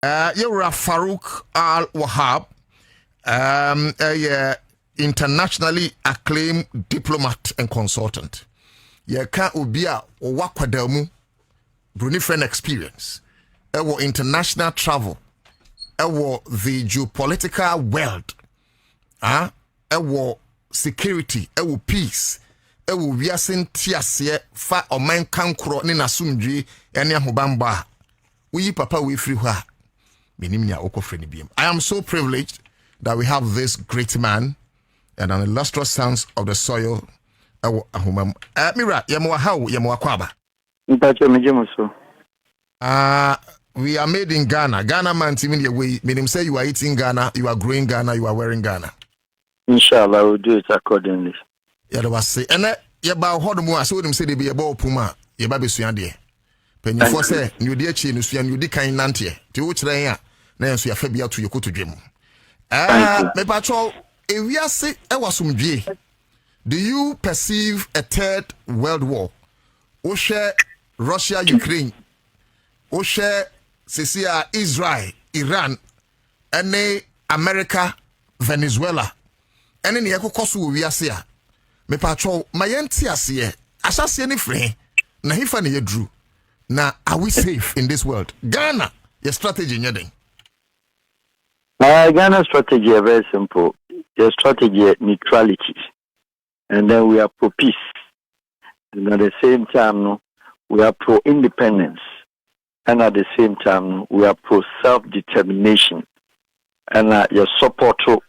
You're Farouk Al Wahab, a internationally acclaimed diplomat and consultant. You can't be a wakwadamu, Brunei friend experience, international travel, the geopolitical world, security, peace, wiasin tiasie fa oman kankro ni nasumdwe ene ahobamba. We papa we free hwa. I am so privileged that we have this great man and an illustrious sons of the soil. Mira, yamwa kwaba. We are made in Ghana. Ghana man mean your way. Meaning say you are eating Ghana, you are growing Ghana, you are wearing Ghana. Inshallah, we'll do it accordingly. Yeah, was say and yaba hodomu aso dem say de be yaba opuma yaba besua de. Penyifo say new de chi no sua new di kan nante. Ti wo kire yan na enso ya fa bia to yokoto dwem. Me patrol ewiase ewasomdwe. Do you perceive a third world war? O share Russia, Ukraine. O share Syria, Israel, Iran, and America, Venezuela. And in the Ekokosu wiase a. Me patrol mayenti asiye. Asase ni free. Na hifa ni yedru. Now, are we safe in this world? Ghana, your strategy, nyading. Ghana's strategy is very simple. Your strategy is neutrality. And then we are pro-peace. And at the same time, we are pro-independence. And at the same time, we are pro-self-determination. And your support to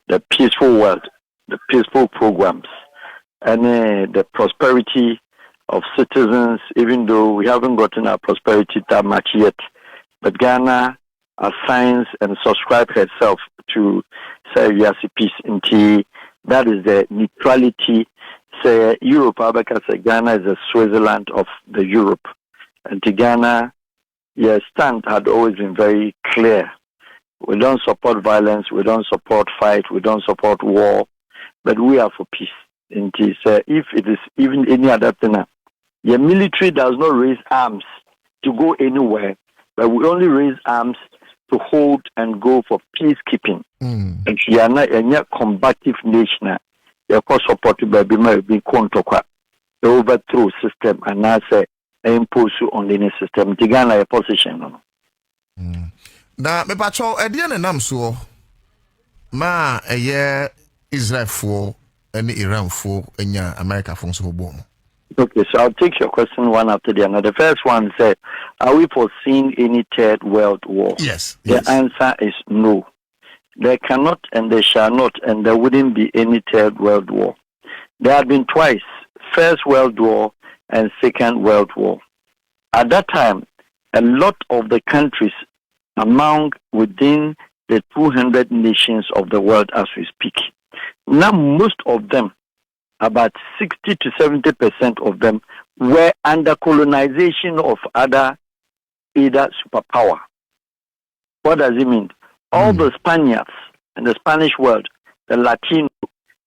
the peaceful world, the peaceful programs, and the prosperity of citizens, even though we haven't gotten our prosperity that much yet. But Ghana assigns and subscribes herself to say yes, peace in tea. That is the neutrality. Say Europe, because Ghana is the Switzerland of the Europe. And to Ghana, your stand had always been very clear. We don't support violence, we don't support fight, we don't support war, but we are for peace. And if it is even any other thing, the military does not raise arms to go anywhere, but we only raise arms to hold and go for peacekeeping. And we are not a combative nation. We are supported by the overthrow system and now say impose on the system. To Ghana a position. Na me patrol edian nam so ma Israel for any Iran for enya America for so bom. Okay, so I'll take your question one after the other. The first one said, are we foreseeing any third world war? Yes. The answer is no. There cannot and there shall not and there wouldn't be any third world war. There have been twice, First World War and Second World War. At that time, a lot of the countries within the 200 nations of the world as we speak. Now most of them, about 60 to 70% of them, were under colonization of either superpower. What does it mean? All the Spaniards in the Spanish world, the Latino,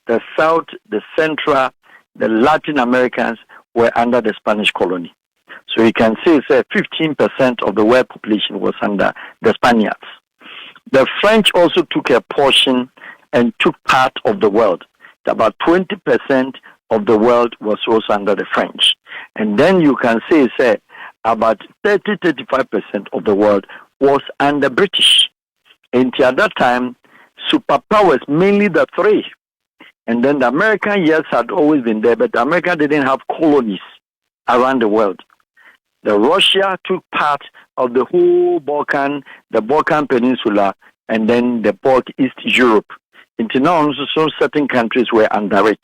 the South, the Central, the Latin Americans were under the Spanish colony. So you can say 15% of the world population was under the Spaniards. The French also took a portion and took part of the world. About 20% of the world was also under the French. And then you can say about 30-35% of the world was under British. And at that time, superpowers, mainly the three. And then the American, yes, had always been there, but America didn't have colonies around the world. The Russia took part of the whole Balkan, the Balkan Peninsula, and then the East Europe. Until now, so certain countries were under it.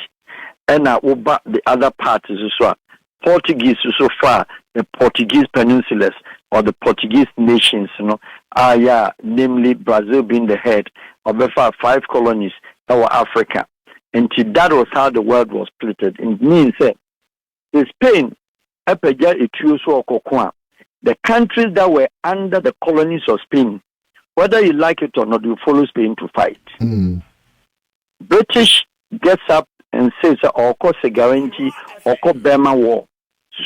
And the other parts is also Portuguese so far, the Portuguese peninsulas or the Portuguese nations, namely Brazil being the head of the 5 colonies over Africa. Until that was how the world was split. It means that Spain, the countries that were under the colonies of Spain, whether you like it or not, you follow Spain to fight. British gets up and says, of course, a guarantee, of course, Burma war.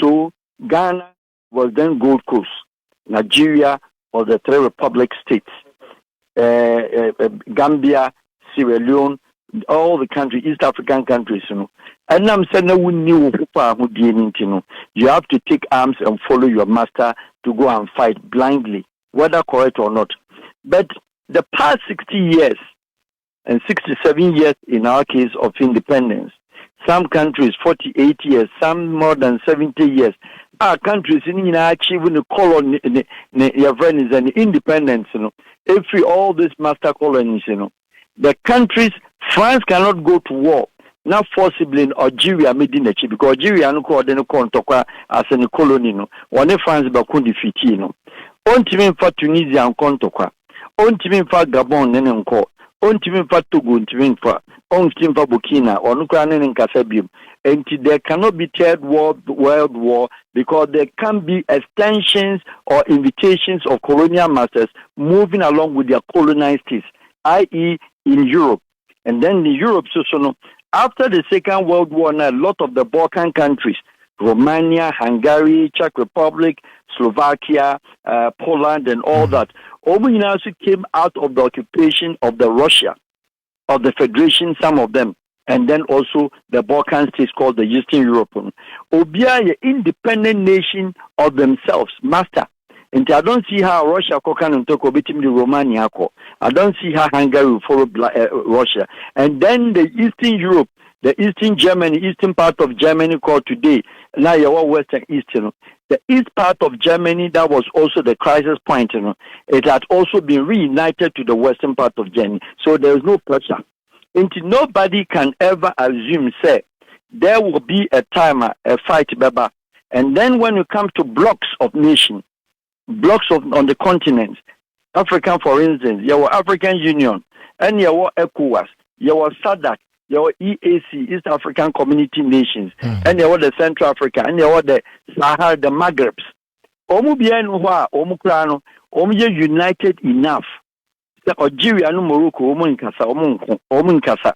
So Ghana was then Gold Coast, Nigeria or the three republic states, Gambia, Sierra Leone, all the countries, East African countries, And I'm saying you have to take arms and follow your master to go and fight blindly, whether correct or not. But the past 60 years and 67 years in our case of independence, some countries 48 years, some more than 70 years. Our countries in achieving the colony, your friends and independence, if we all these master colonies, the countries, France cannot go to war, not forcibly in Algeria made in the chip, because Algeria no call the no as a colony, one France bakun defeat, on team for Tunisia and Contokwa, on team for Gabon and Nko, on team for Togo, on team for Burkina, or Ukraine and Kasabium. And there cannot be third world war because there can be extensions or invitations of colonial masters moving along with their colonized states, i.e. in Europe. And then in Europe, after the Second World War, now, a lot of the Balkan countries, Romania, Hungary, Czech Republic, Slovakia, Poland, and all that, also came out of the occupation of the Russia, of the Federation, some of them. And then also the Balkan states called the Eastern Europe. Obia, an independent nation of themselves, master. And I don't see how Russia can talk about Romania. I don't see how Hungary will follow Russia. And then the Eastern Europe, the Eastern Germany, Eastern part of Germany called today, now you're Western Eastern. The east part of Germany, that was also the crisis point. It had also been reunited to the western part of Germany. So there is no pressure. And nobody can ever assume, say, there will be a time, a fight, Baba. And then when you come to blocks of nations, blocks on the continents, Africa, for instance, your African Union, and your ECOWAS, your SADC, your EAC, East African Community Nations, and your the Central Africa, and your the Sahara, the Maghrebs. United enough. Algeria no Morocco omunkasa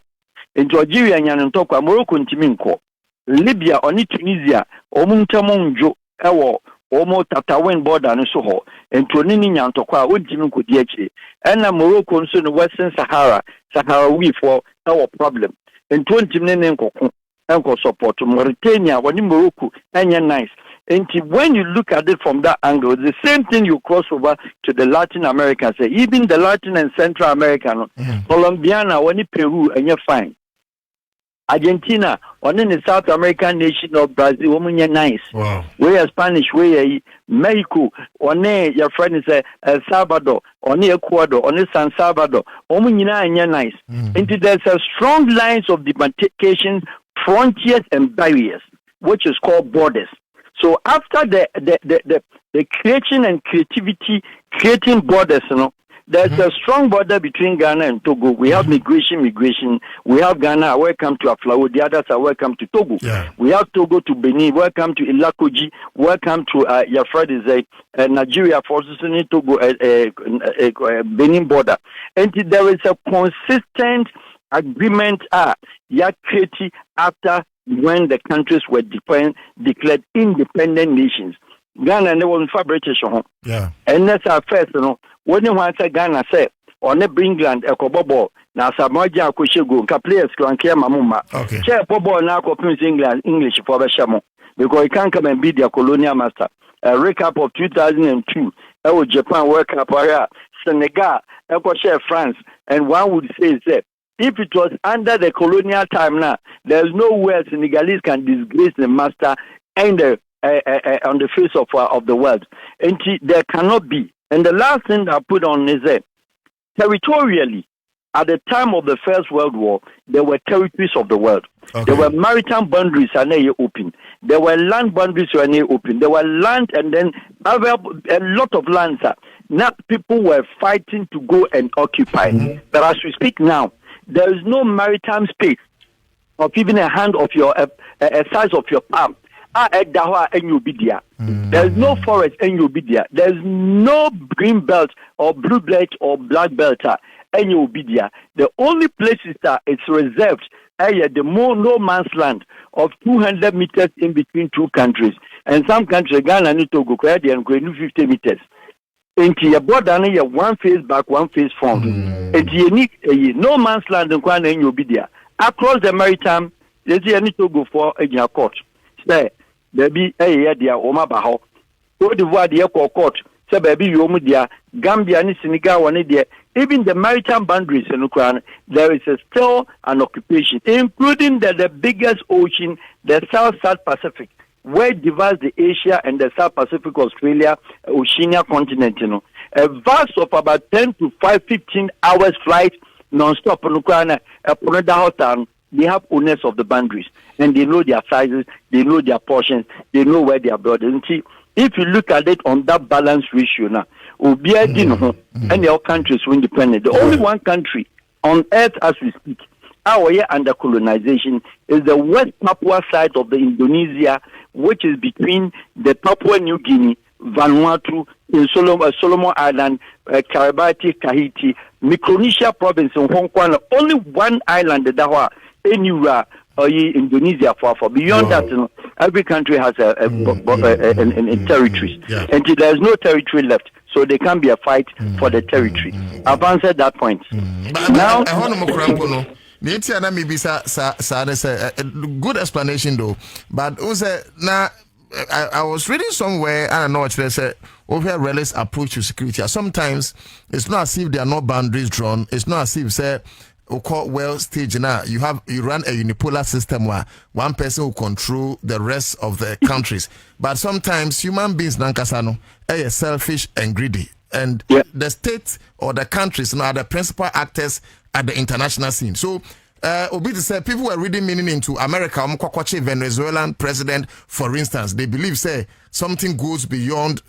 into Algeria nyanntokwa Morocco ntiminko Libya oni Tunisia omuntamonjo ewo omo Tatawin border no so ho into nini nyantokwa ontiminko di achi na Morocco nso no Western Sahara we for our problem into ontimne nkoko enko support Mauritania woni Morocco anya nice. And when you look at it from that angle, the same thing you cross over to the Latin America, say even the Latin and Central America, Colombiana, when Peru, and you're fine. Argentina, on in the South American nation of Brazil, woman, you're nice. Wow. Where Spanish, where Mexico, on your friend is El Salvador, on Ecuador, on San Salvador, woman, you're nice. And there's a strong lines of demarcation, frontiers and barriers, which is called borders. So after the creation and creativity, creating borders, there's a strong border between Ghana and Togo. We have migration. We have Ghana, welcome to Aflao. The others are welcome to Togo. Yeah. We have Togo to Benin, welcome to Ilakoji, welcome to your friend is Nigeria for Togo, Benin border. And there is a consistent agreement created after when the countries were declared independent nations. Ghana never was British. Yeah. And that's our first, when you want to Ghana say, on the England, a cobobo, now Samoja Kushigo, players can care Mamma. Okay. Chair Bobo now copies English for the Shamo, because he can't come and be their colonial master. A recap of 2002, Japan World Cup, Senegal, share France, and one would say, if it was under the colonial time now, there's no way Senegalese can disgrace the master and on the face of the world. And there cannot be. And the last thing I put on is that territorially, at the time of the First World War, there were territories of the world. Okay. There were maritime boundaries and they open. There were land boundaries and they open. There were land and then a lot of lands. Now people were fighting to go and occupy. But as we speak now, there is no maritime space of even a hand of your a size of your palm. There is no forest in Ubidia. There is no green belt or blue belt or black belt in Ubidia. The only places that it's reserved are the more no man's land of 200 meters in between two countries. And some countries, Ghana and Togo, and 50 meters. Into your border, you one face back, one face front. And you need no man's land and Kwan and you'll be there. Across the maritime, there's need to go for a court. Say, there be a year, dear Oma Baho. Go to what the court. Say, baby, you media, Gambia, and Senegal, one idea. Even the maritime boundaries in Ukraine, there is still an occupation, including the biggest ocean, the South Pacific, where divides the Asia and the South Pacific, Australia, Oceania continent. A vast of about 10 to 15 hours flight non-stop in Ukraine. They have owners of the boundaries, and they know their sizes, they know their portions, they know where they are borders. If you look at it on that balance ratio now, and all countries were independent. The only one country on earth as we speak, our year under colonization, is the West Papua side of the Indonesia, which is between the Papua New Guinea, Vanuatu, in Solomon Island, Kiribati, Tahiti, Micronesia province in Hong Kong. Only one island that anywhere Indonesia for. Beyond that, every country has a territories, and there's no territory left. So there can be a fight for the territory. I've answered that point. Now, good explanation though. But also now, I was reading somewhere, I don't know what they said, over realist approach to security. Sometimes it's not as if there are no boundaries drawn. It's not as if say well stage now you run a unipolar system where one person will control the rest of the countries. But sometimes human beings nankasano are selfish and greedy, and the state or the countries are the principal actors at the international scene. So Obi to say people were reading meaning into America. Venezuelan president, for instance, they believe say something goes beyond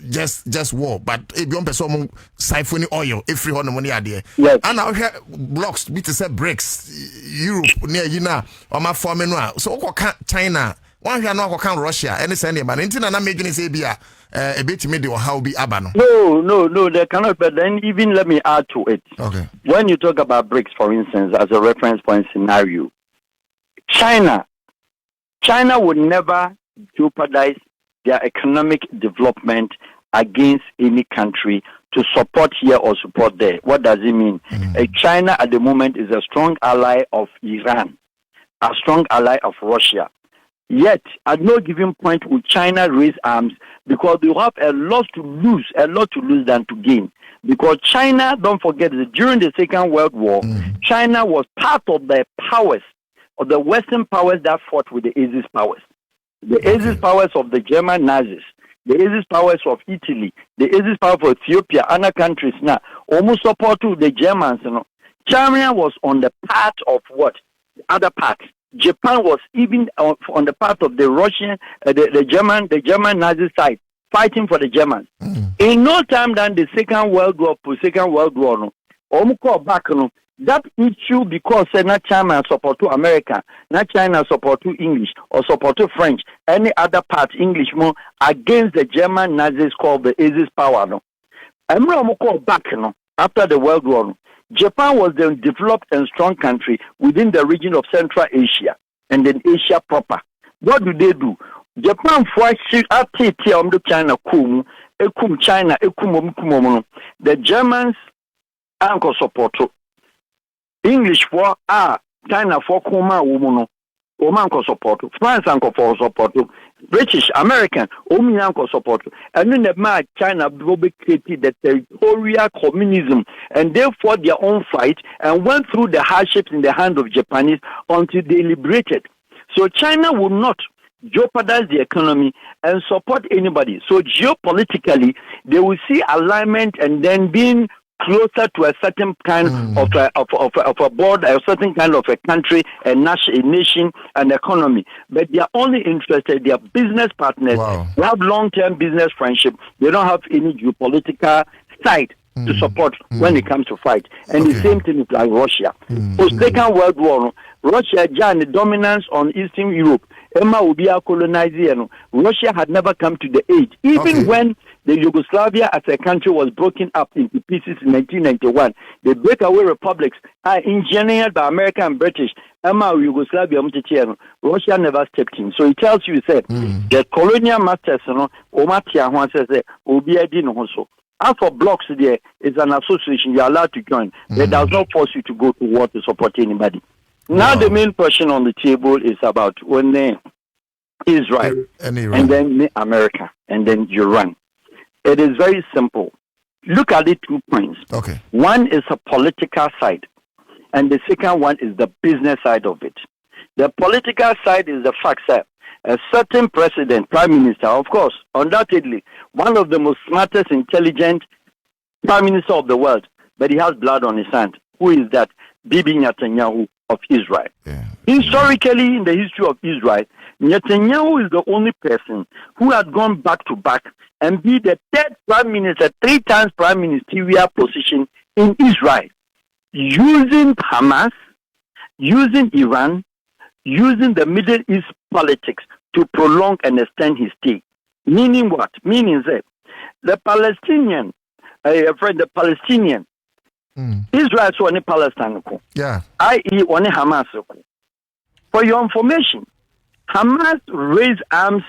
just war, but beyond person siphoning oil every hundred money idea. And now here blocks be to say bricks Europe near Yina or my forming so China one here no can Russia any send man intina na making say bia a bit me or how be abano. No, they cannot. But then even let me add to it. Okay. When you talk about BRICS, for instance, as a reference point scenario, China would never jeopardize their economic development against any country to support here or support there. What does it mean? China at the moment is a strong ally of Iran, a strong ally of Russia. Yet, at no given point will China raise arms because they have a lot to lose than to gain. Because China, don't forget that during the Second World War, China was part of the powers, of the Western powers that fought with the Axis powers. The Axis powers of the German Nazis, the Axis powers of Italy, the Axis power of Ethiopia, other countries now, almost support to the Germans. China was on the part of what? The other part. Japan was even on the part of the Russian, the German Nazi side, fighting for the Germans. In no time than the Second World War, that issue because not China support to America, not China support to English or support to French, any other part English more against the German Nazis called the Axis power. After the World War, Japan was the developed and strong country within the region of Central Asia and then Asia proper. What do? Japan for China China the Germans anchor support. English for China for Kuma woman. Omanko support, France anko for support, British, American, Omianko support, and then the China created the territorial communism and they fought their own fight and went through the hardships in the hand of Japanese until they liberated. So China would not jeopardize the economy and support anybody. So geopolitically, they will see alignment and then being closer to a certain kind of a board, a certain kind of a country, a nation, an economy. But they are only interested, they are business partners. They have long-term business friendship. They don't have any geopolitical side to support when it comes to fight. And the same thing is like Russia. For Second World War, Russia had the dominance on Eastern Europe. Emma would be a colonizer. Russia had never come to the aid. Even when the Yugoslavia as a country was broken up into pieces in 1991, the breakaway republics are engineered by America and British. Emma Yugoslavia, Russia never stepped in. So it tells you, the colonial masters, Omatia says, will be a din also. As for blocks, there is an association. You are allowed to join. It does not force you to go to war to support anybody. Now the main question on the table is about when Israel and then America and then Iran. It is very simple. Look at it 2 points. Okay. One is a political side, and the second one is the business side of it. The political side is the fact that a certain president, prime minister, of course, undoubtedly, one of the most smartest, intelligent prime minister of the world, but he has blood on his hand. Who is that? Bibi Netanyahu of Israel. Yeah. Historically, in the history of Israel, Netanyahu is the only person who had gone back to back and be the third prime minister, 3 times prime ministerial position in Israel, using Hamas, using Iran, using the Middle East politics to prolong and extend his stay. Meaning what? Meaning that the Palestinian, Israel so any Palestine, yeah, i.e. only Hamas. For your information, Hamas raised arms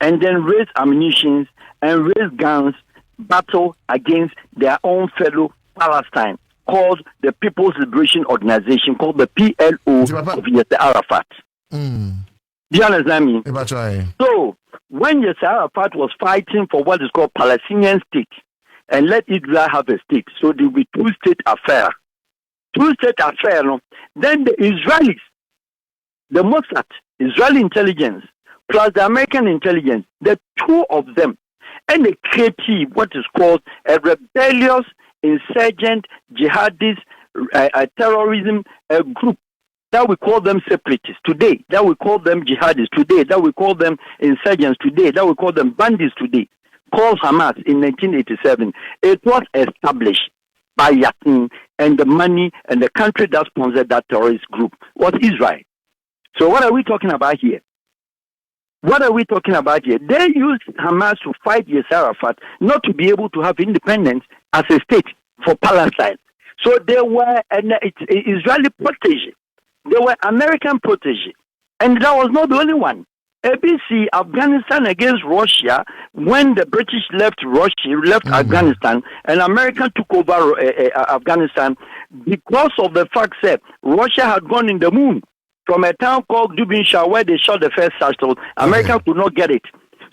and then raised ammunition and raised guns, battle against their own fellow Palestine, called the People's Liberation Organization, called the PLO of Yasser Arafat. Do you understand me? So, when Yasser Arafat was fighting for what is called Palestinian state, and let Israel have a state, so there will be two-state affair. Two-state affair, no? Then the Israelis, the Mossad, Israeli intelligence, plus the American intelligence, the two of them, and they created what is called a rebellious, insurgent, jihadist, terrorism group that we call them separatists today, that we call them jihadists today, that we call them insurgents today, that we call them bandits today, called Hamas in 1987. It was established by Yatin, and the money and the country that sponsored that terrorist group was Israel. So what are we talking about here? What are we talking about here? They used Hamas to fight Yasser Arafat not to be able to have independence as a state for Palestine. So they were an Israeli protege. They were American protege. And that was not the only one. ABC, Afghanistan against Russia, when the British left Afghanistan, and America took over Afghanistan because of the fact that Russia had gone in the moon from a town called Dubin Shah where they shot the first satchel. America could not get it.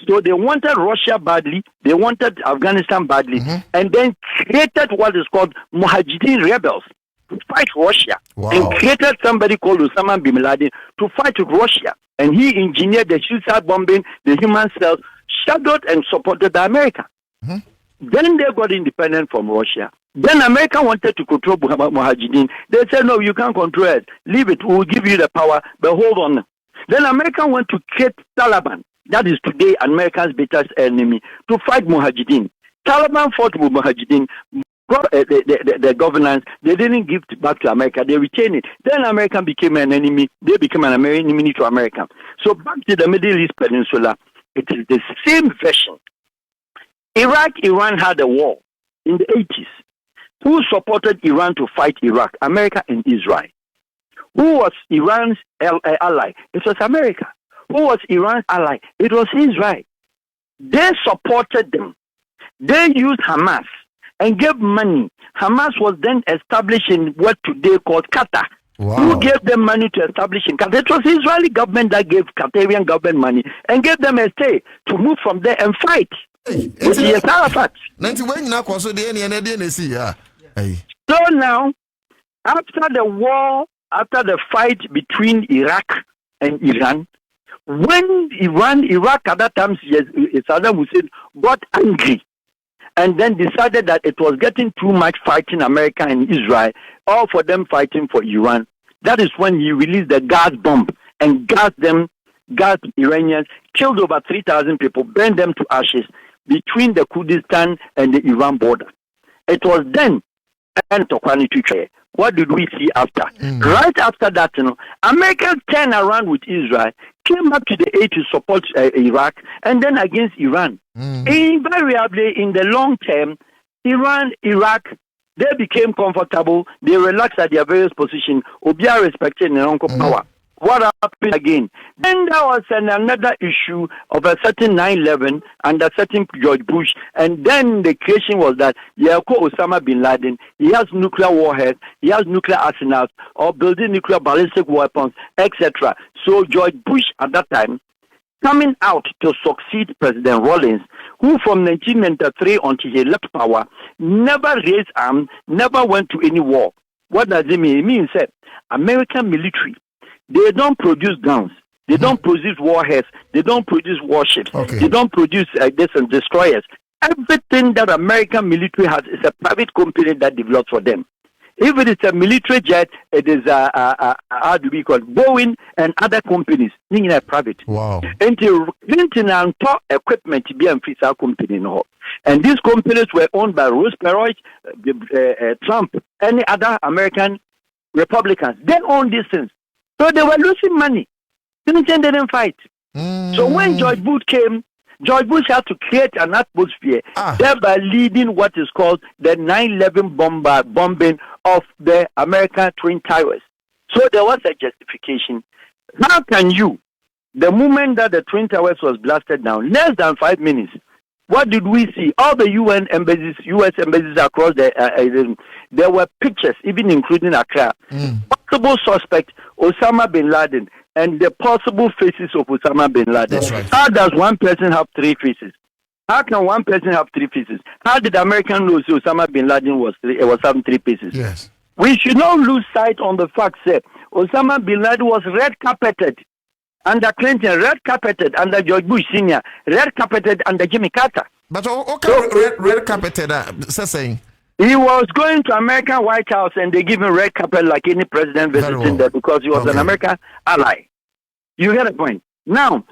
So they wanted Russia badly, they wanted Afghanistan badly, and then created what is called Mujahideen rebels to fight Russia, and created somebody called Osama bin Laden to fight Russia. And he engineered the suicide bombing, the human cells, shadowed and supported the America. Then they got independent from Russia. Then America wanted to control Mujahideen. They said, no, you can't control it. Leave it. We will give you the power, but hold on. Then America went to create Taliban. That is today America's biggest enemy, to fight Mujahideen. Taliban fought with Mujahideen. The governance, they didn't give it back to America. They retained it. Then America became an enemy. They became an enemy to America. So back to the Middle East Peninsula, it is the same version. Iran had a war in the 80s. Who supported Iran to fight Iraq? America and Israel. Who was Iran's ally? It was America. Who was Iran's ally? It was Israel. They supported them. They used Hamas and gave money. Hamas was then established in what today called Qatar. Who gave them money to establish in Qatar? It was the Israeli government that gave Qatarian government money and gave them a stay to move from there and fight. With Yasser Arafat. So now, after the war, after the fight between Iraq and Iran, when Iraq at that time, Saddam Hussein got angry and then decided that it was getting too much fighting America and Israel, all for them fighting for Iran. That is when he released the gas bomb and gassed Iranians, killed over 3,000 people, burned them to ashes between the Kurdistan and the Iran border. It was then, what did we see after? Right after that, America turned around with Israel, came back to the aid to support Iraq, and then against Iran. Invariably, in the long term, Iran, Iraq, they became comfortable. They relaxed at their various positions. Obia respected their own power. what happened again? Then there was another issue of a certain 9/11 and a certain George Bush, and then the creation was that Osama bin Laden, he has nuclear warheads, he has nuclear arsenals, or building nuclear ballistic weapons, etc. So George Bush at that time, coming out to succeed President Rawlings, who from 1993 until he left power, never raised arms, never went to any war. What does it mean? It means that American military, they don't produce guns, they don't produce warheads, they don't produce warships, they don't produce destroyers. Everything that American military has is a private company that develops for them. If it is a military jet, it is how do we call it? Boeing and other companies, meaning a private. Wow. Until Clinton and top equipment to be a free company no. And these companies were owned by Ross Perot, Trump, any other American Republicans. They own these things. So they were losing money. Clinton didn't fight. So when George Bush came, George Bush had to create an atmosphere, thereby leading what is called the 9/11 bombing of the American Twin Towers. So there was a justification. How can you, the moment that the Twin Towers was blasted down, less than 5 minutes, what did we see? All the UN embassies, U.S. embassies across there were pictures, even including Accra. Possible suspect, Osama bin Laden, and the possible faces of Osama bin Laden. That's right. How does one person have 3 faces? How can one person have 3 faces? How did the American know Osama bin Laden was having 3 faces? Yes. We should not lose sight on the fact that Osama bin Laden was red carpeted under Clinton, red carpeted under George Bush Sr., red carpeted under Jimmy Carter. But okay, red carpeted, saying. He was going to American White House and they give him red carpet like any president visiting there because he was an American ally. You get the point. Now,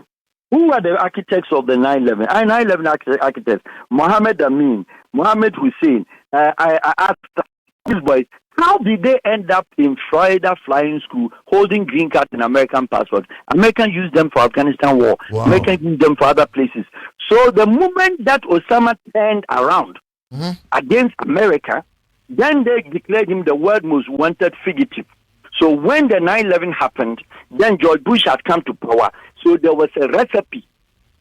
who are the architects of the 9/11? 9/11 architects: Mohammed Amin, Mohammed Hussein. I asked these boys, how did they end up in Florida flying school holding green cards and American passports? American used them for Afghanistan war. Wow. American used them for other places. So the moment that Osama turned around against America, then they declared him the world's most wanted fugitive. So when the 9/11 happened, then George Bush had come to power. So there was a recipe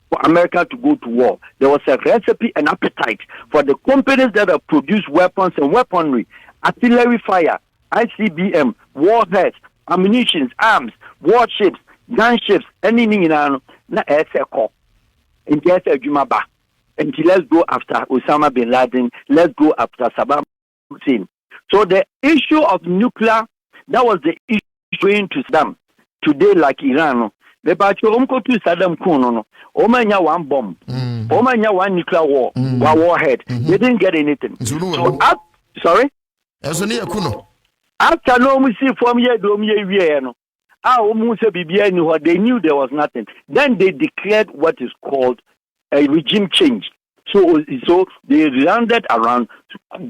for America to go to war. There was a recipe and appetite for the companies that have produced weapons and weaponry, artillery fire, ICBM, warheads, ammunition, arms, warships, gunships, anything in na S3cr. And just a Jumaba. And let's go after Osama bin Laden. Let's go after Saddam Hussein. So the issue of nuclear, that was the issue going to Saddam. Today, like Iran, the Bacho to Saddam Kuno, Omanya one bomb, Omanya one nuclear war, one warhead. They didn't get anything. So sorry? After no we see from here, they knew there was nothing. Then they declared what is called a regime change. So they rounded around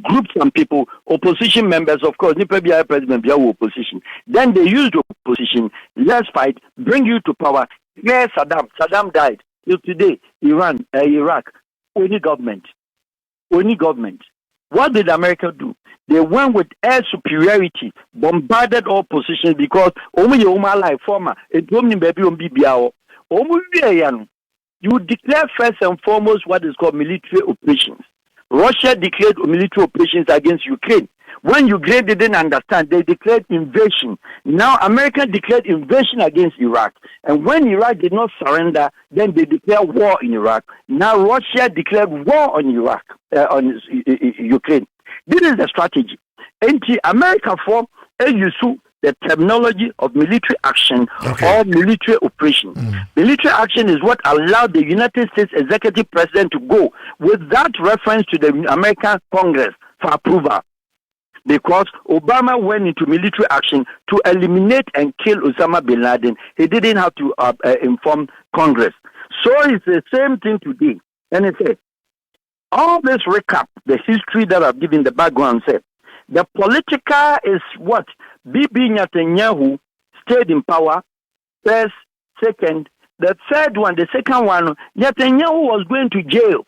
groups and people, opposition members, of course, president, opposition. Then they used the opposition, let's fight, bring you to power. Yes, Saddam. Saddam died. Till today, Iran, Iraq, only government. What did America do? They went with air superiority, bombarded all positions because you declare first and foremost what is called military operations. Russia declared military operations against Ukraine. When Ukraine didn't understand, they declared invasion. Now America declared invasion against Iraq. And when Iraq did not surrender, then they declared war in Iraq. Now Russia declared war on Iraq, on Ukraine. This is the strategy. Anti-America for AUSU, the terminology of military action or military operation. Military action is what allowed the United States executive president to go without reference to the American Congress for approval. Because Obama went into military action to eliminate and kill Osama bin Laden. He didn't have to inform Congress. So it's the same thing today. And it says, all this recap, the history that I've given, the background said, the political is what? Bibi Netanyahu stayed in power, first, second. The second one, Netanyahu was going to jail.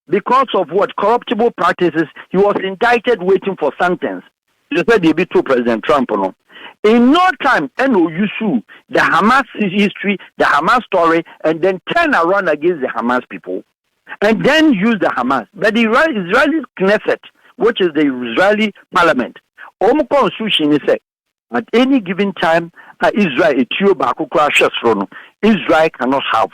Because of what? Corruptible practices. He was indicted waiting for sentence. You said they be to President Trump or no. In no time, NOU the Hamas history, the Hamas story, and then turn around against the Hamas people, and then use the Hamas. But the Israeli Knesset, which is the Israeli parliament, constitution is at any given time, Israel Israel cannot have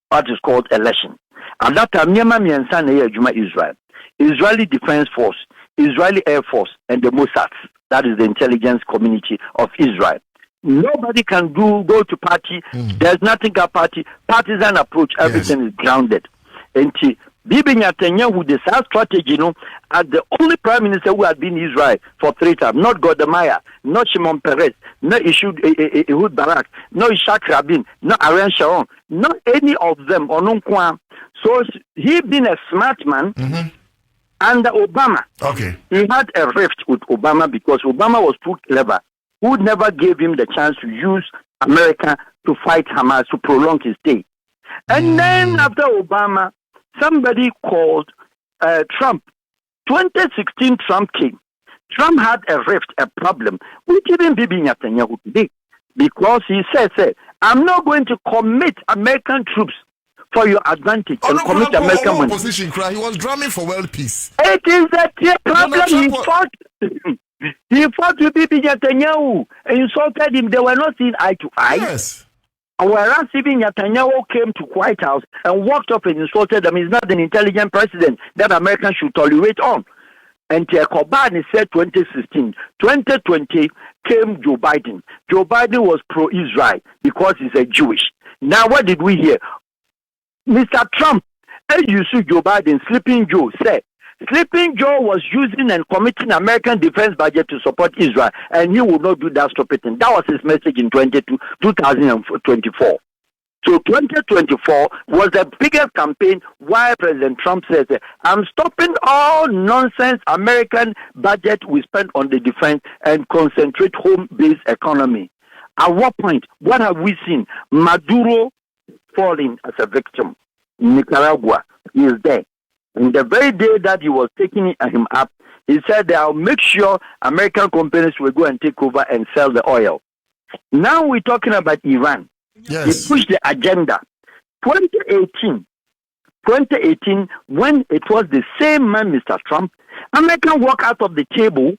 what is called election. At that time, Israel, Israeli Defense Force, Israeli Air Force, and the Mossad, that is the intelligence community of Israel. Nobody can go to party. There's nothing a party. Partisan approach, everything is grounded. And Bibi Netanyahu, the South strategy, as the only prime minister who had been in Israel for 3 times, not Godemaya, not Shimon Peres, not Ehud Barak, not Ishak Rabin, not Ariel Sharon, not any of them, or Kwam. So he been a smart man. Under Obama, he had a rift with Obama because Obama was too clever, who never gave him the chance to use America to fight Hamas to prolong his stay. And then after Obama, somebody called Trump. 2016, Trump came. Trump had a rift, a problem with even Bibi Netanyahu today because he said, I'm not going to commit American troops for your advantage and commit American money. Position, he was drumming for world peace. It is a problem. He fought with Bibi Netanyahu and insulted him. They were not seeing eye to eye. Yes. Whereas Bibi Netanyahu came to White House and walked up and insulted them. He's not an intelligent president that Americans should tolerate on. And Kobani said 2016, 2020 came Joe Biden. Joe Biden was pro-Israel because he's a Jewish. Now what did we hear? Mr. Trump, as you see Joe Biden, Sleeping Joe said, Sleeping Joe was using and committing American defense budget to support Israel, and he would not do that, stop it. And that was his message in 2024. So 2024 was the biggest campaign why President Trump says, I'm stopping all nonsense American budget we spend on the defense and concentrate home-based economy. At what point, what have we seen? Maduro falling as a victim. Nicaragua, he is there. And the very day that he was taking him up, he said that I'll make sure American companies will go and take over and sell the oil. Now we're talking about Iran. Yes. They pushed the agenda. 2018, when it was the same man, Mr. Trump, America walked out of the table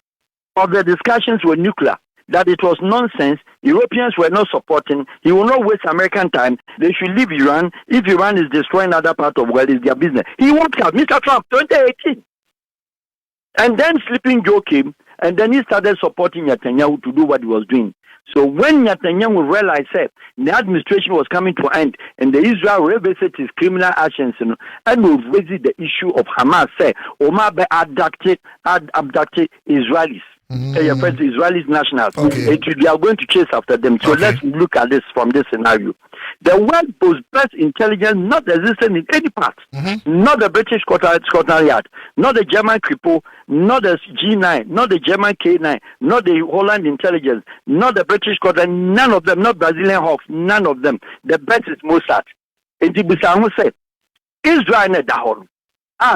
of the discussions with nuclear, that it was nonsense. Europeans were not supporting. He will not waste American time. They should leave Iran. If Iran is destroying other part of the world, it's their business. He walked out, Mr. Trump, 2018. And then Sleeping Joe came, and then he started supporting Netanyahu to do what he was doing. So when Netanyahu realized that the administration was coming to an end and the Israel revisit his criminal actions and will visit the issue of Hamas, say, Omar be abducted Israelis. Israeli nationals. They are going to chase after them. So let's look at this from this scenario. The world was best intelligence not existent in any part. Not the British Scotland Yard, not the German Kripo, not the G9, not the German K9, not the Holland intelligence, not the British Scotland, none of them, not Brazilian Hawks, none of them. The best is Mossad. And Tibusamu said, Israel and Dahon,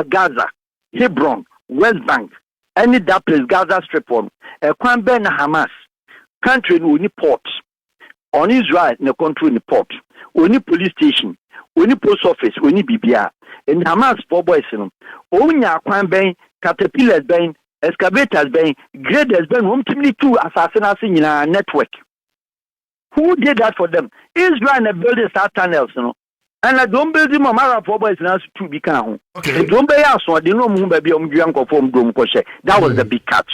Gaza, Hebron, West Bank, any that place, Gaza Strip on, Kwambe na Hamas, country in port, on Israel, in the country in the port, only police station, only post office, only BBR, and Hamas, 4 boys, only Kwambe, caterpillars, excavators, graders, ultimately 2 assassins in a network. Who did that for them? Israel and build the tunnels, and I don't build him a mara for boys now to be calm. Okay. Don't be asked, so I didn't know baby that was the big catch.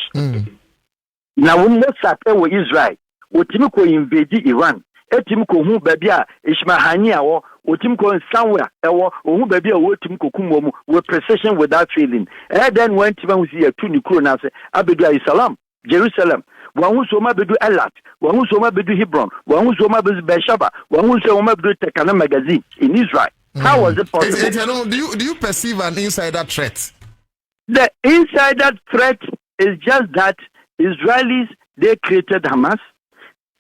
Now, we must start with Israel. What Timko invade Iran. Timko who baby Ishmahania or Timko somewhere, or who baby or Timko Kumo with precision without feeling. And then when Timon was here, 2 Nikronas, Abiga Salam, Jerusalem. One who so much do Elat, one who so much do Hebron, one who so much do Beersheba, one who so much do Tekana magazine in Israel. How was it possible? Do you perceive an insider threat? The insider threat is just that Israelis, they created Hamas,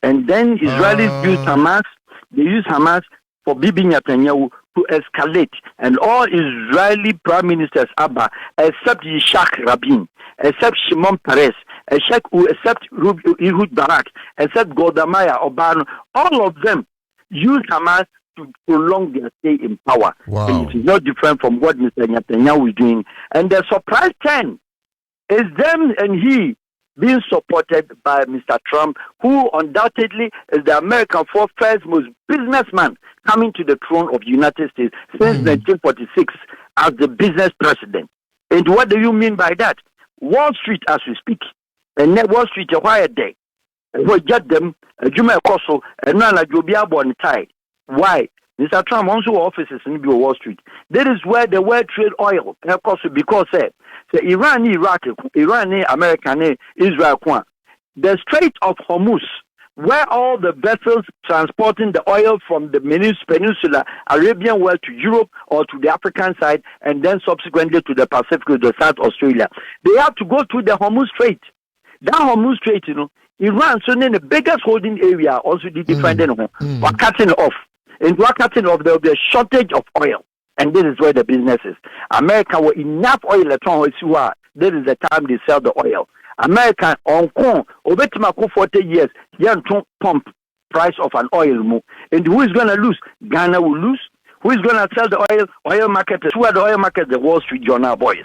and then Israelis used Hamas. They used Hamas for Bibi Netanyahu to escalate, and all Israeli prime ministers, Abba, except Yitzhak Rabin, except Shimon Peres, except Ehud Barak, except Golda Meir, Obama, all of them use Hamas to prolong their stay in power. Wow. And it is not different from what Mr. Netanyahu is doing. And the surprise turn is them and he being supported by Mr. Trump, who undoubtedly is the American first most businessman coming to the throne of the United States since 1946 as the business president. And what do you mean by that? Wall Street, as we speak, and Wall Street, a while day, we get them, a Juma Koso, and Nana Jobia Bon Tai. Why? Mr. Trump also offices in Wall Street. That is where the world trade oil, because Iran, Iraq, Iran, American, Israel, the Strait of Hormuz, where all the vessels transporting the oil from the peninsula, Arabian world to Europe or to the African side, and then subsequently to the Pacific, to South Australia, they have to go through the Hormuz Strait. That Hormuz Strait, Iran, so then the biggest holding area, also the defending we're cutting off. And we're cutting off, there will be a shortage of oil. And this is where the business is. America will enough oil at home. This is the time they sell the oil. America, Hong Kong, over 40 years, you pump price of an oil. And who is going to lose? Ghana will lose. Who is going to sell the oil? Oil market. Who are the oil market? The Wall Street Journal boys.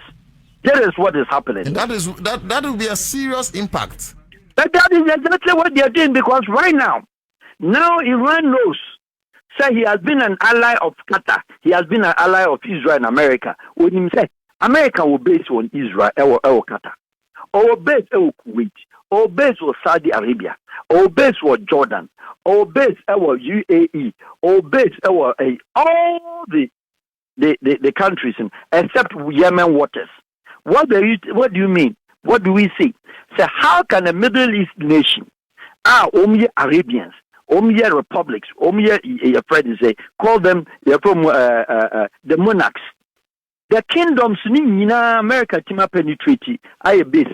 That is what is happening. And that will be a serious impact. But that is exactly what they are doing, because right now Iran knows. Say he has been an ally of Qatar. He has been an ally of Israel and America. When he say America will base on Israel or Qatar, or base on Kuwait, or base on Saudi Arabia, or base on Jordan, or base on UAE, or base on all the countries except Yemen waters. What do you mean? What do we see? So how can a Middle East nation, only Arabians, Omia republics, Omia, call them the monarchs. The kingdoms in America tima penetrate base.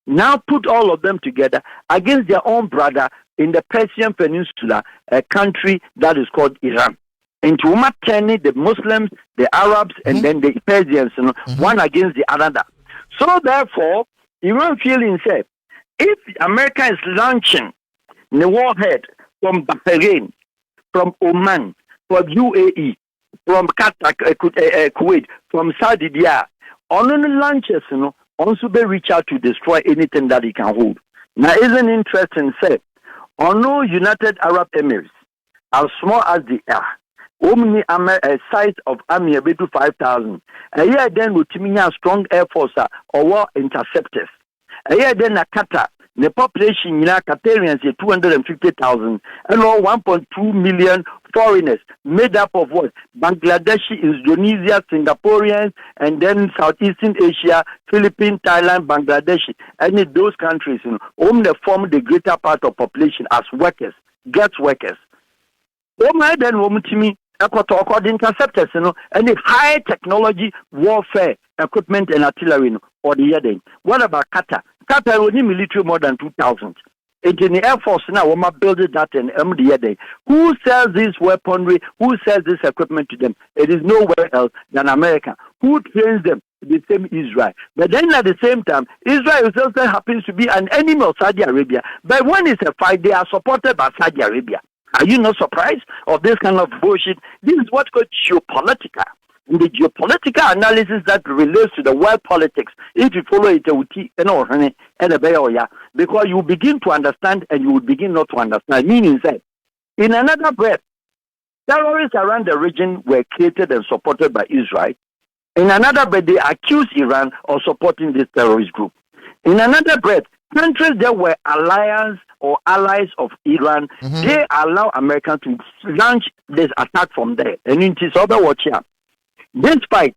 Now put all of them together against their own brother in the Persian Peninsula, a country that is called Iran. And to the Muslims, the Arabs, and then the Persians, one against the other. So therefore, Iran feeling said, if America is launching the warhead from Bahrain, from Oman, from UAE, from Qatar, Kuwait, from Saudi Arabia, on the launches, also they reach out to destroy anything that he can hold. Now, isn't interesting? Say, on no United Arab Emirates, as small as they are, a size of army about 5,000. A year then with a strong air force or war interceptors. A year then a Qatar. The population in Qatarians is 250,000 and all 1.2 million foreigners made up of what? Bangladeshi, Indonesia, Singaporeans, and then Southeastern Asia, Philippines, Thailand, Bangladeshi. And in those countries, they form the greater part of population as workers, guest workers. According to interceptors, and the high technology warfare equipment and artillery, or the other. What about Qatar? Qatar only military more than 2,000. And in the Air Force now, we must build that and the other. Who sells this weaponry? Who sells this equipment to them? It is nowhere else than America. Who trains them? The same Israel. But then at the same time, Israel also happens to be an enemy of Saudi Arabia. But when it's a fight, they are supported by Saudi Arabia. Are you not surprised of this kind of bullshit? This is what's called geopolitical. In the geopolitical analysis that relates to the world politics, if you follow it, because you begin to understand and you will begin not to understand. Meaning that, in another breath, terrorists around the region were created and supported by Israel. In another breath, they accuse Iran of supporting this terrorist group. In another breath, countries that were allies or allies of Iran, they allow America to launch this attack from there. And it is other watch here. Despite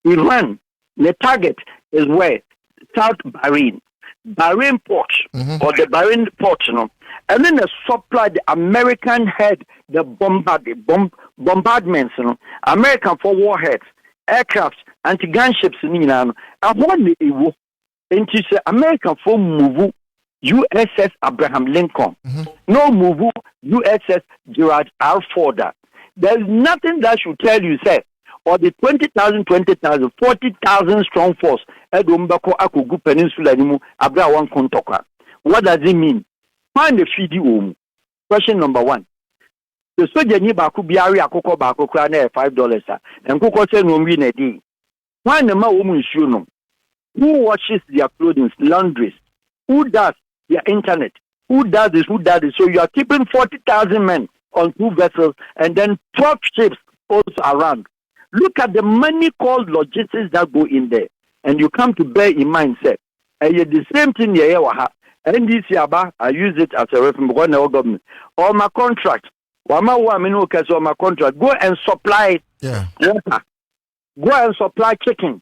Iran, the target is where? South Bahrain port, or the Bahrain port, and then the supply, the American had the bombardments, American for warheads, aircrafts, anti-gunships, and what they into American for move USS Abraham Lincoln, no move USS Gerald R. Ford. There's nothing that should tell you, say, or the 20,000, 20,000, 40,000 strong force Edombako Akugu Peninsula Nimu Abra one Kontokwa. What does it mean? Find the feed. Question number 1. The soldier ni baku biari akoko baku kwa na $5 and koko say no win a day. Why the ma woman no? Who washes their clothing, laundries? Who does their internet? Who does this? Who does this? So you are keeping 40,000 men on 2 vessels and then 12 ships also around. Look at the money called logistics that go in there. And you come to bear in mind, say, and yet the same thing here, Wahab. And this year, I use it as a reference for the government. Or my contract. My contract. Go and supply water. Go and supply chicken.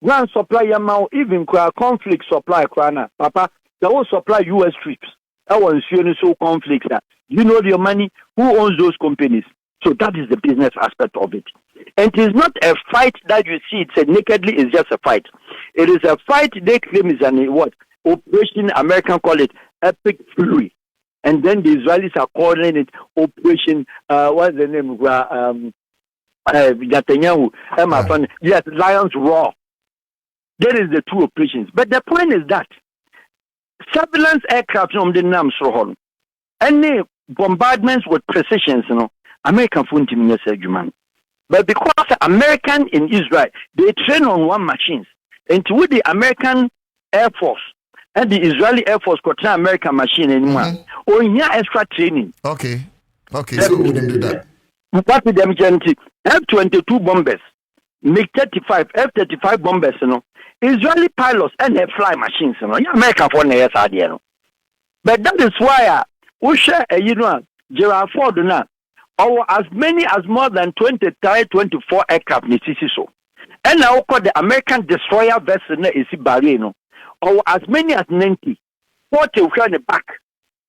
Go and supply Yamao, even conflict supply, Papa, they will supply US troops. I want to show conflicts. You know your money, who owns those companies? So that is the business aspect of it. And it is not a fight that you see, it's nakedly, it's just a fight. It is a fight they claim is an what? Operation, American call it Epic Fury. And then the Israelis are calling it Operation, what's the name? Netanyahu. Yes, Lions Roar. That is the 2 operations. But the point is that surveillance aircraft on the NAM Sohon, any bombardments with precision, American phone team human. But because American in Israel, they train on one machines. And with the American Air Force and the Israeli Air Force got an American machine anymore. Or in extra training. Okay, so we didn't do that. What with them F-22 bombers, MiG-35, F-35 bombers, Israeli pilots and their fly machines, American for the SRD. But that is why we share Gerald Ford now. Or as many as more than 23, 24 aircraft in so. And now called the American destroyer vessel is Barino. Or as many as 90, 40 in the back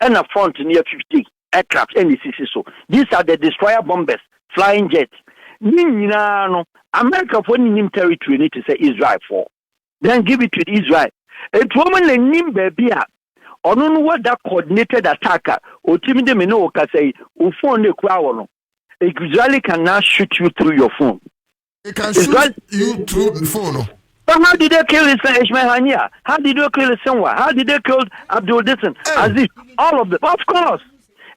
and a front near 50 aircraft and so. These are the destroyer bombers, flying jets. America for any territory need to say Israel for. Then give it to Israel. A woman named Baby. Or no what that coordinated attacker or timid me no can say phone the crowd. Israeli can now shoot you through your phone. They can shoot you through the phone. But how did they kill Ishmael Hania? How did they kill Senwa? How did they kill Abdul Disson? Aziz, all of them, of course.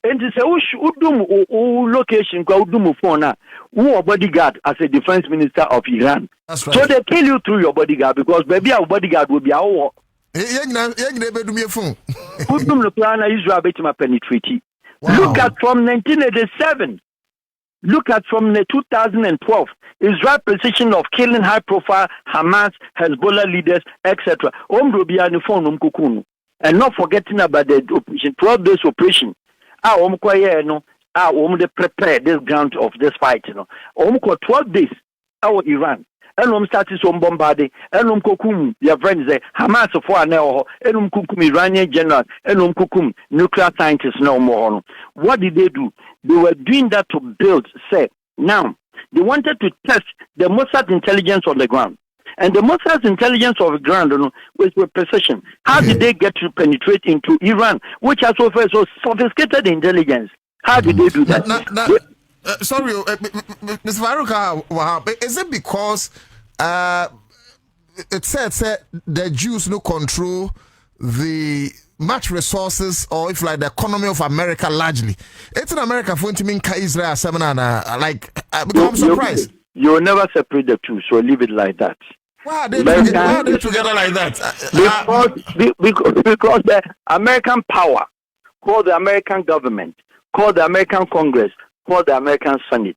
And to say who location go phone now. Who a bodyguard as a defense minister of Iran. That's right. So they kill you through your bodyguard because maybe our bodyguard will be our phone. Israel penetrate. Look at from 1987. Look at from 2012. Israel position of killing high-profile Hamas, Hezbollah leaders, etc. And not forgetting about the operation, 12 days operation. They prepare this ground of this fight. 12 days. Iran. And started some bombarding, and kukum, your friends say, Hamas for an hour, and kukum Iranian general, and kukum nuclear scientists no more. What did they do? They were doing that to build, say, now, they wanted to test the Mossad intelligence on the ground. And the Mossad intelligence on the ground was with precision. How did they get to penetrate into Iran, which has offered so sophisticated intelligence? How did they do that? Sorry, Mr. Farouk, is it because it said the Jews no control the much resources or if like the economy of America largely? It's in America for to mean Israel seminar I'm surprised. You will never separate the two, so leave it like that. Why are they together like that? Because the American power, called the American government, called the American Congress, called the American Senate,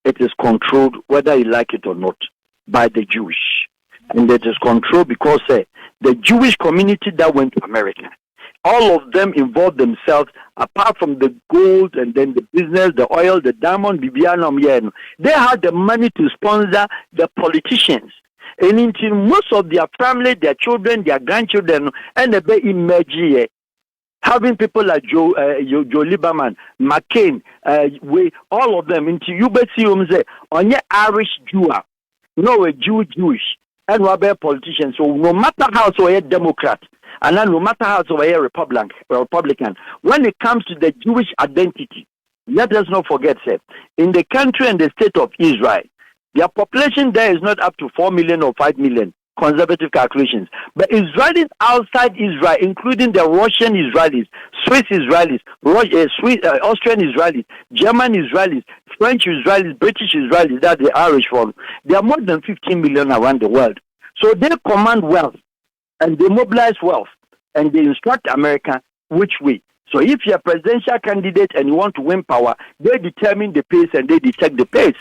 it is controlled, whether you like it or not, by the Jewish. And it is controlled because the Jewish community that went to America, all of them involved themselves, apart from the gold and then the business, the oil, the diamond, Bibianum, they had the money to sponsor the politicians. And until most of their family, their children, their grandchildren, and they emerge having people like Joe Lieberman, McCain, all of them into you bet see say on your Irish Jew, no a Jewish, and we're politicians. So no matter how so a Democrat, and then no matter how so a Republican, when it comes to the Jewish identity, let us not forget, in the country and the state of Israel, Their population there is not up to 4 million or 5 million, conservative calculations. But Israelis outside Israel, including the Russian Israelis, Swiss Israelis, Austrian Israelis, German Israelis, French Israelis, British Israelis, that the Irish one, there are more than 15 million around the world. So they command wealth and they mobilize wealth and they instruct America which way. So if you're a presidential candidate and you want to win power, they determine the pace and they detect the pace.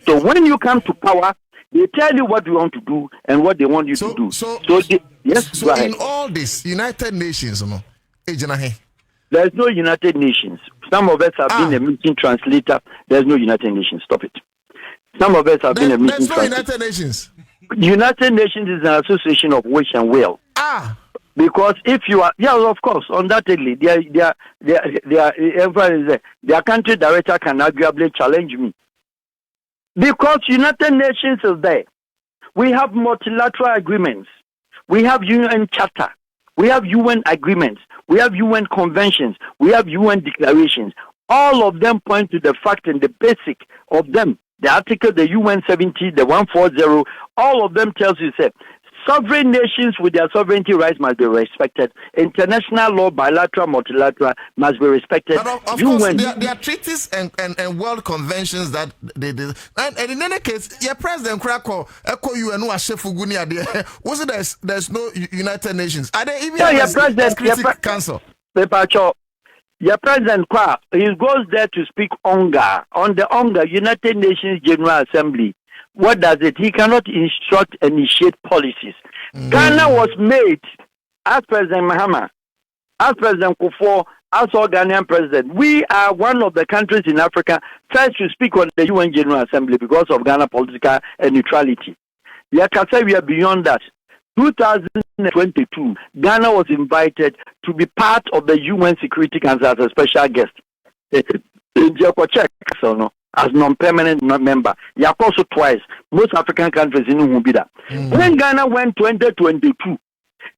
So when you come to power, they tell you what you want to do and what they want you to do. So right. In all this, United Nations, there's no United Nations. Some of us have been a meeting translator. There's no United Nations. Stop it. Some of us have been a meeting translator. There's no United Nations. United Nations is an association of wish and will. Because if you are, of course, undoubtedly, their country director can arguably challenge me. Because United Nations is there. We have multilateral agreements. We have UN Charter. We have UN agreements. We have UN conventions. We have UN declarations. All of them point to the fact and the basic of them. The article, the UN 70, the 140, all of them tells you, say, sovereign nations with their sovereignty rights must be respected. International law, bilateral, multilateral, must be respected. But of course, there are treaties and world conventions that they and in any case, your president Krakow, Echo UN, was it there's no United Nations? Are there even your president council? Your president Kwa, he goes there to speak on the United Nations General Assembly. What does it? He cannot initiate policies. Ghana was made as President Mahama, as President Kufuor, as our Ghanaian president. We are one of the countries in Africa first to speak on the UN General Assembly because of Ghana political neutrality. We are beyond that. 2022, Ghana was invited to be part of the UN Security Council as a special guest. As non-permanent member. You are also twice. Most African countries in Ubida. When Ghana went 2022,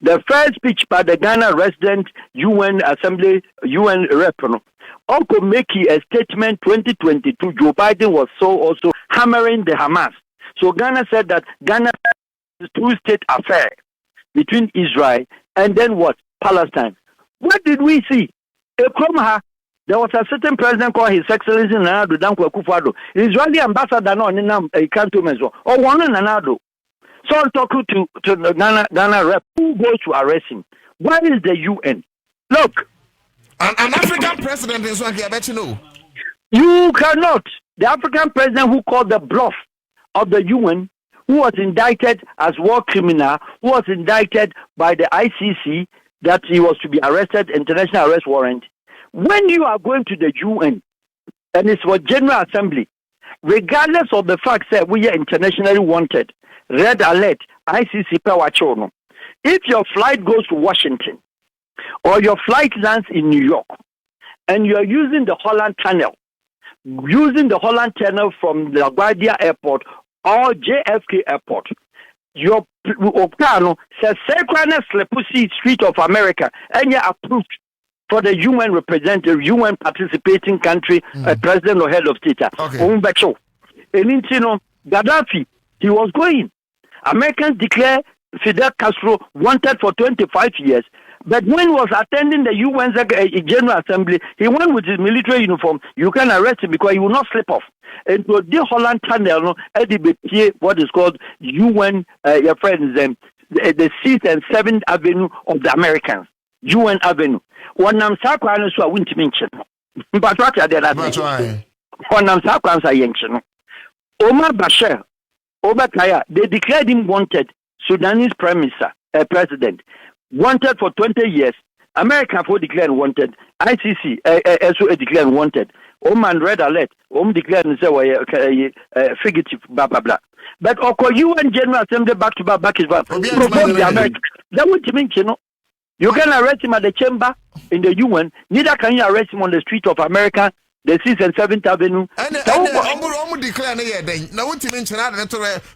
the first speech by the Ghana resident UN Assembly, UN rep, Uncle Meki, a statement 2022, Joe Biden was also hammering the Hamas. So Ghana said that Ghana is a two-state affair between Israel and then what? Palestine. What did we see? There was a certain president called His Excellency Nana Danko Akufo-Addo. Israeli ambassador no Ninam Ikanto or one Nanado. So I'm talking to the Ghana rep who goes to arrest him. Why is the UN? Look. An African president is one I bet you know. You cannot. The African president who called the bluff of the UN, who was indicted as war criminal, who was indicted by the ICC that he was to be arrested, international arrest warrant. When you are going to the UN and it's for General Assembly, regardless of the fact that we are internationally wanted, red alert, ICC power chono. If your flight goes to Washington or your flight lands in New York and you are using the Holland Tunnel from the LaGuardia Airport or JFK Airport, your plano says S3cr Street of America and you're approved for the UN representative, UN participating country, president or head of state. Okay. Gaddafi, he was going. Americans declare Fidel Castro wanted for 25 years, but when he was attending the UN General Assembly, he went with his military uniform. You can arrest him because he will not slip off. And to the Holland Tunnel, what is called UN, your friends, the 6th and 7th Avenue of the Americans. UN Avenue. One nam sakwa no so a wunti menche no. But what are the one nam sakwa so yenche no. Omar Bashir, Obakaya, they declared him wanted, Sudanese prime minister, president, wanted for 20 years. America for declared wanted. ICC also declared wanted. Oman red alert. Declared and say fugitive blah blah blah. But UN General Assembly back to back is back. The America. That wunti menche no. You can arrest him at the chamber in the UN. Neither can you arrest him on the street of America, the 6th and 7th Avenue. And declare now what you mention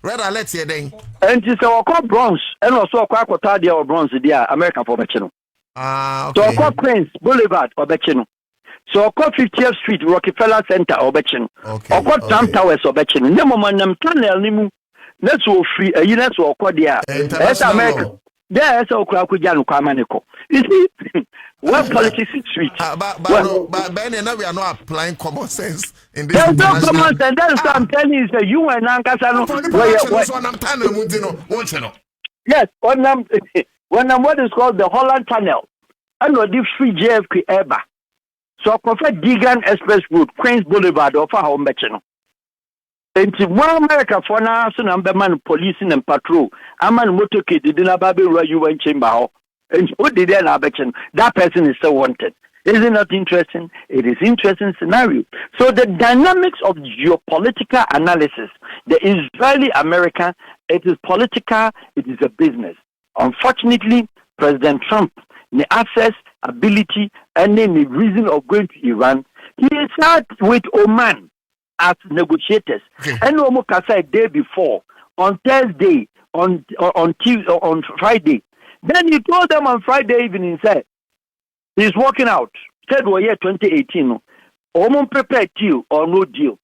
red alert here then. And it's our called bronze and also a bronze there American for Bechino. Okay. So called Prince Boulevard for Bechino. So I call 50th Street, Rockefeller Center, Obechin. Okay. I call Trump Towers, Obechin. No moment, I'm tunnel, Nimu. That's all free. You know, so I call the America. There is a Krakujan Kwamaniko. You see, what politics is sweet. But Ben and we are not applying common sense in this. There's no common sense. That's what I'm telling you. Say you and Ankasano. Yes, when I'm what is called the Holland Tunnel, I know the free JFK ever. So I prefer Digan Express Route, Queens Boulevard, or for home Betcheno. And one America for now, so number man policing and patrol. I'm a motorcade, did not baby where you went chamber. And what did they Betchen? That person is so wanted. Is it not interesting? It is interesting scenario. So the dynamics of geopolitical analysis, the Israeli-American, it is political, it is a business. Unfortunately, President Trump, the access, ability, and then the reason of going to Iran, he sat with Oman as negotiators. And Omokasa a day before, on Thursday, on Tuesday, on Friday. Then he told them on Friday evening, said, he's walking out. Said, well, yeah, 2018, Oman prepared deal or no deal.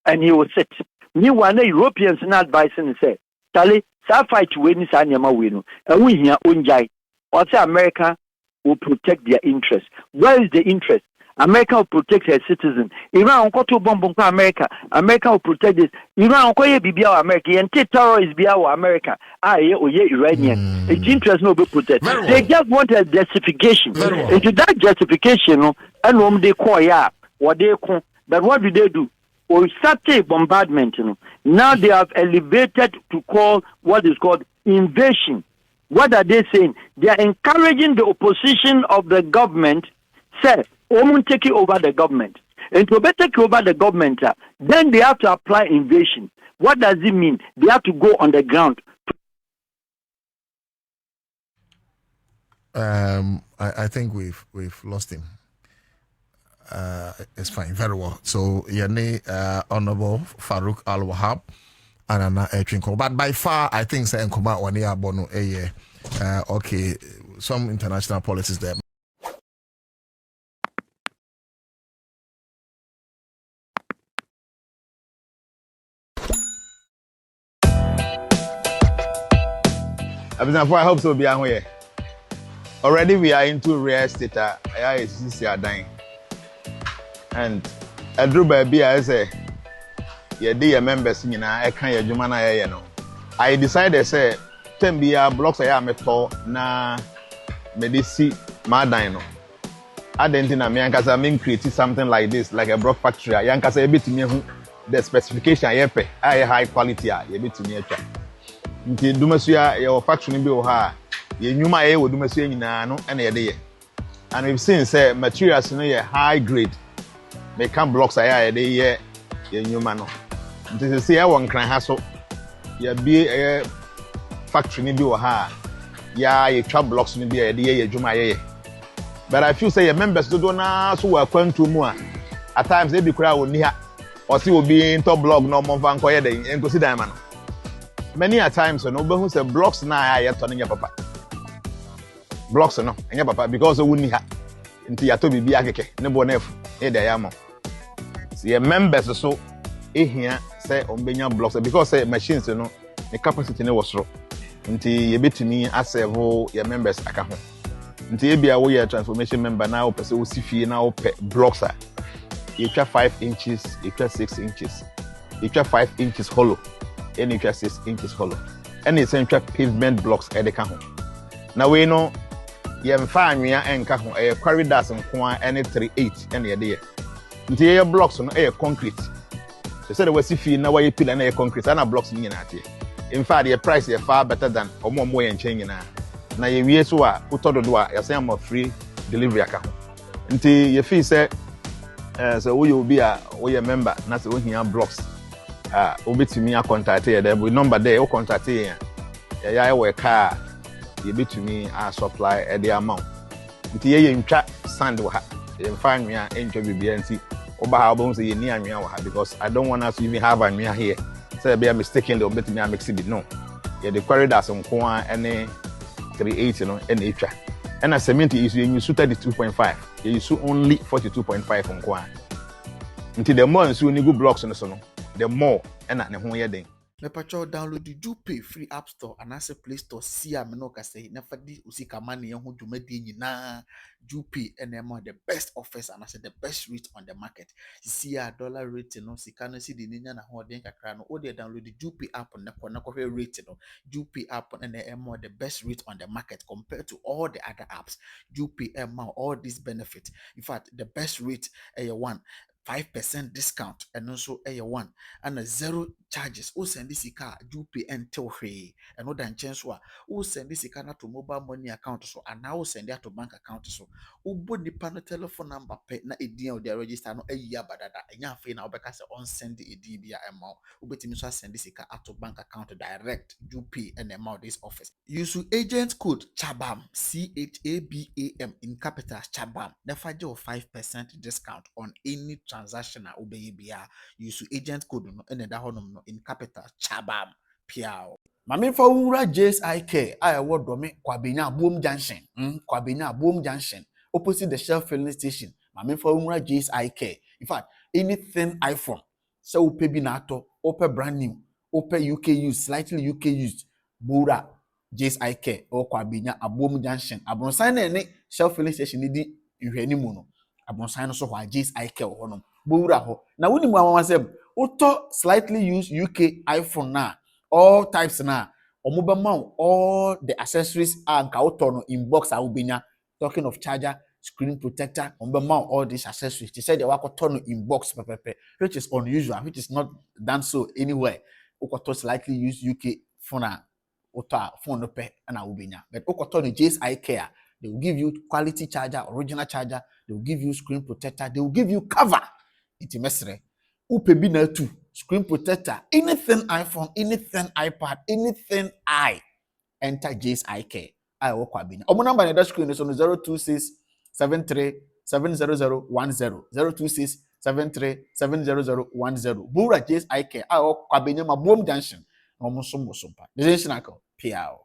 And he will sit. Meanwhile, the Europeans not advising and say, Tali, sa fight to win this anyama win. And we here unjai. Or say America will protect their interest. Where is the interest? America will protect her citizens. Iran will to bomb America. America will protect this. Iran will be our America. And terrorists be our America. Iranian. Its interest will be protected. They just want a justification. And to that justification, and they call what they call. But what do? Or started bombardment. Now they have elevated to call what is called invasion. What are they saying? They are encouraging the opposition of the government. Say, Omun take over the government. And to better take over the government, then they have to apply invasion. What does it mean? They have to go on the ground. I think we've lost him. It's fine, very well. So Honorable Farouk Al Wahab and Anna Etrinko. But by far, I think say Nkoma one year bono a year. Okay, some international policies there. I hope so. Be here. Already we are into real estate. ISREAL dying. And I drew by I say, yeah, dear members, I can't your man. I decided say, 10 blocks I am na medici my dino. I didn't think I mean create something like this, like a block factory. I can say a bit to me the specification I pay, high quality, a bit to me. Nti dumasia your factory bi o ha ye nyuma ye wo dumasia nyina no na ye de and we've seen say materials no ye high grade make can blocks aya ye de ye nyuma no nti say e won kran ha so ye bi factory ni bi o ha ya ye twa blocks ni bi ye de ye adwuma ye but I feel say your members do na so wa kwantu mu a at times they be kura woni ha or see obi into blog no mo fan ko ye de en ko si dan ma no. Many a times, no, say blocks na I turning your papa. Blocks no, and your papa because we wouldn't have into your Toby Biake, no bonef, Edayamo. See, your members so here say on Benya blocks because machines, the capacity was wrong. Until you bet to me as a whole your members account. Until you be a way transformation member now, person who see now blocks are. You try 5 inches, you try 6 inches, you try 5 inches hollow. Any 6 inches hollow. And it's in pavement blocks at the cajon. Now we know you find me and cajon a corridors and coin any 3/8 any idea. Until your blocks on air concrete. They said, was if you know why you put an air concrete and a blocks in your in fact, your price is far better than or more and changing now. Now you years who are put on the door, you say I'm a free delivery account. Until your fee said, so we will be a member, that's when you have blocks. Obi to me a contact here there, but number there, o contact here. Yeah, we car. You be to me a supply at the amount. Nti ye ntwa sand wa ha. You find me a ntwa BBNC. Oba ha obon say ye ni anwa wa ha because I don't want us to even have anwa here. Say be a mistaken the obi to me a mix it no. Yeah, the corridors on kwa any 380 no any etwa. And a cement is you use 32.5. You use only 42.5 on Kwan. Until the more you need blocks on the son, the more and at the home yarding. Me pacho download the Jupe free app store and as a play store see a meno ka say never di usika money ho dwumadi nyina Jupe and them the best offers and as the best rate on the market. See a dollar rate no sika no see the ninya na ho den kakra no o dey download the Jupe app on the rate no Jupe app and them the best rate on the market compared to all the other apps. Jupe all these benefits. In fact, the best rate one 5% discount and also a one and a zero charges. O send this car do pay until free and no than chance wa. O send this car to mobile money account so and now send it to bank account so. O body panel telephone number pay na a deal the register no a year badada and ya fe na obeka se on send the DBA amount. O beti mi so send this car to bank account direct do pay and amount this office. Use agent code CHABAM CHABAM in capitals CHABAM. Never do 5% discount on any transaction na obeyibia. Use agent code no and that honum no in capital CHABAM piao. Mami fa wura JSIK I award do me Kwabenya Boom Junction. Kwabenya Boom Junction opposite the Shell filling station. Mami fa wura JSIK. In fact, anything iPhone so upe binato, upe brand new, upe UK used, slightly UK used, bura JSIK or Kwabenya Boom Junction. Abronsan ne Shell filling station ni di ihwani mu no. Abronsan no so hwa JSIK ho no. Bura ho. Na woni mu amawasem auto slightly used UK iPhone na all types na omobema all the accessories and auto no inbox a ubenya. Talking of charger, screen protector, omobema all these accessories. They said they wakoto no inbox pepepe, which is unusual, which is not done so anywhere. Okoto slightly used UK phone auto phone no pe na ubenya. But okoto no JSIK, they will give you quality charger, original charger, they will give you screen protector, they will give you cover. Iti mesre upebi na tu screen protector, anything iPhone, anything iPad, anything enter JSIK I work Kwabenya. Omo number na that screen is on 026 73 70010 026 73 70010 bura JSIK I work Kwabenya ma Boom Junction. Omo sombo sompa. Destination piao.